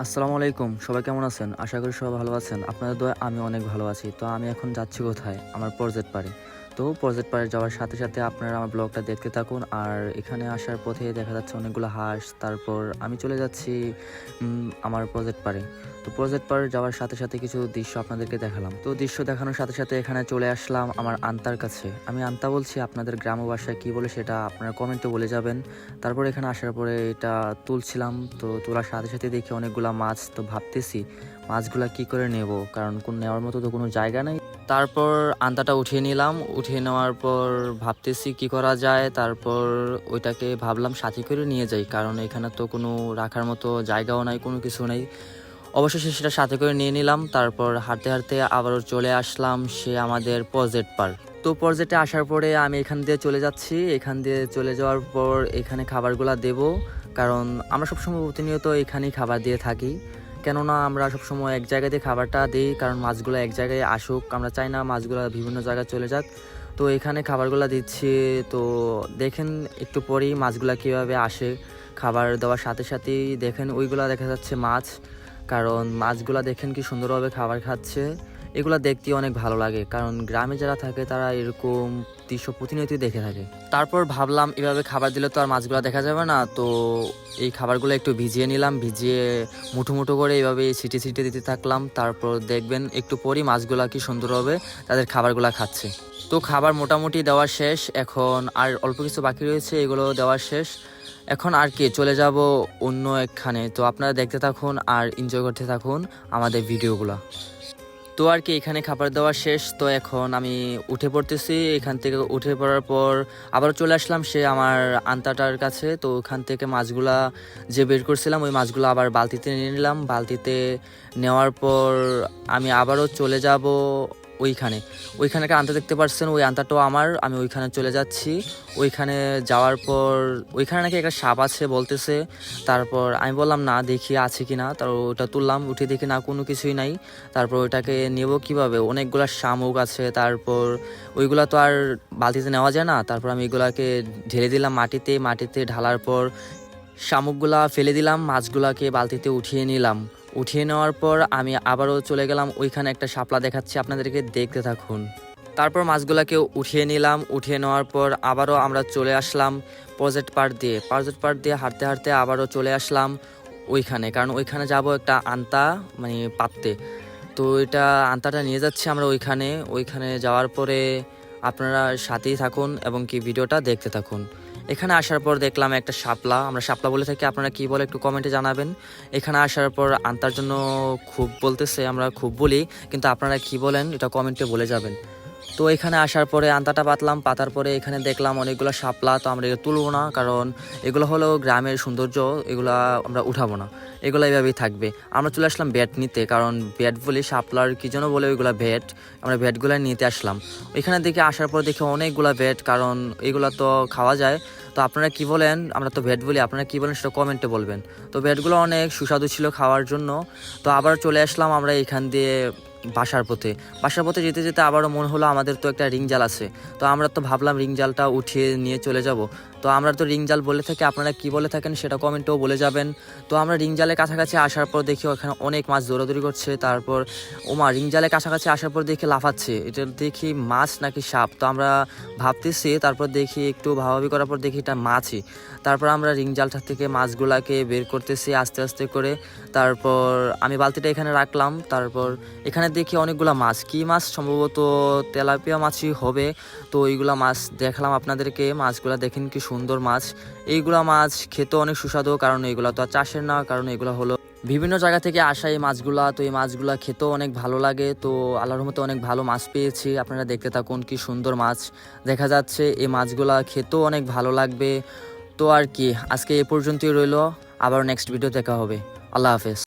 আসসালামু আলাইকুম, সবাই কেমন আছেন? আশা করি সবাই ভালো আছেন। আপনাদের দোয়ায় আমি অনেক ভালো আছি। তো আমি এখন যাচ্ছি কোথায়? আমার প্রজেক্ট পাড়ে। তো প্রজেক্ট পাড়ে যাওয়ার সাথে সাথে আপনারা আমার ব্লগটা দেখতে থাকুন। আর এখানে আসার পথে দেখা যাচ্ছে অনেকগুলো হাঁস। তারপর আমি চলে যাচ্ছি আমার প্রজেক্ট পাড়ে। তো প্রজেক্ট পাড়ে যাওয়ার সাথে সাথে কিছু দৃশ্য আপনাদেরকে দেখালাম। তো দৃশ্য দেখানোর সাথে সাথে এখানে চলে আসলাম আমার আন্তার কাছে। আমি আন্তা বলছি, আপনাদের গ্রাম্য ভাষায় কী বলে সেটা আপনারা কমেন্টে বলে যাবেন। তারপর এখানে আসার পরে এটা তুলছিলাম। তো তোলার সাথে সাথে দেখি অনেকগুলা মাছ। তো ভাবতেছি মাছগুলা কি করে নেব, কারণ নেওয়ার মতো তো কোনো জায়গা নেই। তারপর আন্তাটা উঠিয়ে নিলাম। উঠিয়ে নেওয়ার পর ভাবতেছি কি করা যায়। তারপর ওইটাকে ভাবলাম সাথে করে নিয়ে যাই, কারণ এখানে তো কোনো রাখার মতো জায়গাও নাই, কোনো কিছু নেই। অবশেষে সেটা সাথে করে নিয়ে নিলাম। তারপর হাঁটতে হাঁটতে আবারও চলে আসলাম সে আমাদের প্রজেক্ট পার্ক। তো প্রজেক্টে আসার পরে আমি এখান দিয়ে চলে যাচ্ছি। এখান দিয়ে চলে যাওয়ার পর এখানে খাবারগুলো দেব, কারণ আমরা সবসময় প্রতিনিয়ত এখানেই খাবার দিয়ে থাকি। কেননা আমরা সবসময় এক জায়গাতে খাবারটা দিই, কারণ মাছগুলো এক জায়গায় আসুক, আমরা চাই না মাছগুলো বিভিন্ন জায়গায় চলে যাক। তো এখানে খাবারগুলো দিচ্ছি। তো দেখেন একটু পরেই মাছগুলো কীভাবে আসে। খাবার দেওয়ার সাথে সাথেই দেখেন ওইগুলা দেখা যাচ্ছে মাছ, কারণ মাছগুলা দেখেন কি সুন্দরভাবে খাবার খাচ্ছে। এগুলা দেখতে অনেক ভালো লাগে, কারণ গ্রামে যারা থাকে তারা এরকম দৃশ্য প্রতিনিয়তই দেখে থাকে। তারপর ভাবলাম এভাবে খাবার দিলে তো আর মাছগুলো দেখা যাবে না। তো এই খাবারগুলো একটু ভিজিয়ে নিলাম, ভিজিয়ে মুঠো মুঠো করে এইভাবে ছিটিয়ে ছিটিয়ে দিতে থাকলাম। তারপর দেখবেন একটু পরই মাছগুলা কি সুন্দরভাবে তাদের খাবারগুলা খাচ্ছে। তো খাবার মোটামুটি দেওয়া শেষ, এখন আর অল্প কিছু বাকি রয়েছে, এগুলো দেওয়া শেষ। এখন আর কি চলে যাব অন্য একখানে। তো আপনারা দেখতে থাকুন আর এনজয় করতে থাকুন আমাদের ভিডিওগুলো। তো আর কি এখানে খাবার দেওয়া শেষ। তো এখন আমি উঠে পড়তেছি। এখান থেকে উঠে পড়ার পর আবার চলে আসলাম সে আমার আন্তাটার কাছে। তো ওখান থেকে মাছগুলা যে বের করছিলাম ওই মাছগুলো আবার বালতিতে নিয়ে নিলাম। বালতিতে নেওয়ার পর আমি আবারও চলে যাব ওইখানে একটা আন্তা দেখতে পাচ্ছেন, ওই আন্তাটাও আমার। আমি ওইখানে চলে যাচ্ছি। ওইখানে যাওয়ার পর ওইখানে নাকি একটা সাপ আছে বলতেছে। তারপর আমি বললাম না, দেখি আছে কি না। তারপর ওটা তুললাম, উঠে দেখি না, কোনো কিছুই নাই। তারপর ওইটাকে নেব কিভাবে, অনেকগুলা শামুক আছে। তারপর ওইগুলা তো আর বালতিতে নেওয়া যায় না। তারপর আমি এগুলাকে ঢেলে দিলাম মাটিতে ঢালার পর শামুকগুলা ফেলে দিলাম, মাছগুলাকে বালতিতে উঠিয়ে নিলাম। উঠিয়ে নেওয়ার পর আমি আবারও চলে গেলাম ওইখানে একটা শাপলা দেখাচ্ছি আপনাদেরকে, দেখতে থাকুন। তারপর মাছগুলাকে উঠিয়ে নিলাম। উঠিয়ে নেওয়ার পর আবারও আমরা চলে আসলাম প্রজেক্ট পার্ক দিয়ে হাঁটতে হাঁটতে আবারও চলে আসলাম ওইখানে, কারণ ওইখানে যাব একটা আন্তা মানে পাততে। তো এটা আন্তাটা নিয়ে যাচ্ছি আমরা ওইখানে যাওয়ার পরে আপনারা সাথেই থাকুন এবং কি ভিডিওটা দেখতে থাকুন। এখানে আসার পর দেখলাম একটা শাপলা, আমরা শাপলা বলে থাকি, আপনারা কি বলে একটু কমেন্টে জানাবেন। এখানে আসার পর আন্তার জন্য খুব বলতেছে, আমরা খুব বলি, কিন্তু আপনারা কি বলেন এটা কমেন্টে বলে যাবেন। তো এখানে আসার পরে আন্তাটা পাতার পরে এখানে দেখলাম অনেকগুলো শাপলা। তো আমরা এগুলো তুলবো না, কারণ এগুলো হলো গ্রামের সৌন্দর্য, এগুলা আমরা উঠাবো না, এগুলো এইভাবেই থাকবে। আমরা চলে আসলাম ব্যাট নিতে, কারণ ব্যাট বলি শাপলার কি জন্য বলে ওইগুলা ব্যাট, আমরা ব্যাটগুলো নিতে আসলাম। ওইখানে দেখে আসার পর দেখে অনেকগুলা ব্যাট, কারণ এগুলো তো খাওয়া যায়। তো আপনারা কি বলেন, আমরা তো ব্যাট বলি, আপনারা কি বলেন সেটা কমেন্টে বলবেন। তো ব্যাটগুলো অনেক সুস্বাদু ছিল খাওয়ার জন্য। তো আবার চলে আসলাম আমরা এখান দিয়ে বাসার পথে যেতে যেতে আবারও মনে হলো আমাদের তো একটা রিং জাল আছে। তো আমরা তো ভাবলাম রিং জালটা উঠিয়ে নিয়ে চলে যাব। তো আমরা তো রিং জাল বলে থাকি, আপনারা কি বলে থাকেন সেটা কমেন্টেও বলে যাবেন। তো আমরা রিং জালের কাছাকাছি আসার পর দেখি ওখানে অনেক মাছ দৌড়াদৌড়ি করছে। তারপর রিং জালের কাছাকাছি আসার পর দেখি লাফাচ্ছে, এটা দেখি মাছ নাকি সাপ। তো আমরা ভাবতেছি, তারপর দেখি একটু ভাবাভাবি করার পর দেখি এটা মাছই। তারপর আমরা রিং জালটা থেকে মাছগুলাকে বের করতেছি আস্তে আস্তে করে। তারপর আমি বালতিটা এখানে রাখলাম। তারপর এখানে দেখি অনেকগুলা মাছ, কি মাছ, সম্ভবত তেলাপিয়া মাছই হবে। তো এইগুলা মাছ দেখালাম আপনাদেরকে, মাছগুলা দেখেন কি সুন্দর মাছ। এইগুলা মাছ খেতে অনেক সুস্বাদু, কারণ এগুলা তো আর চাষের না, কারণ এগুলা হলো বিভিন্ন জায়গা থেকে আসা এই মাছগুলা। তো এই মাছগুলা খেতেও অনেক ভালো লাগে। তো আল্লাহর রহমতে অনেক ভালো মাছ পেয়েছি, আপনারা দেখতে থাকুন কি সুন্দর মাছ দেখা যাচ্ছে। এই মাছগুলা খেতেও অনেক ভালো লাগবে। তো আর কি আজকে এ পর্যন্তই রইলো, আবার নেক্সট ভিডিও দেখা হবে। আল্লাহ হাফেজ।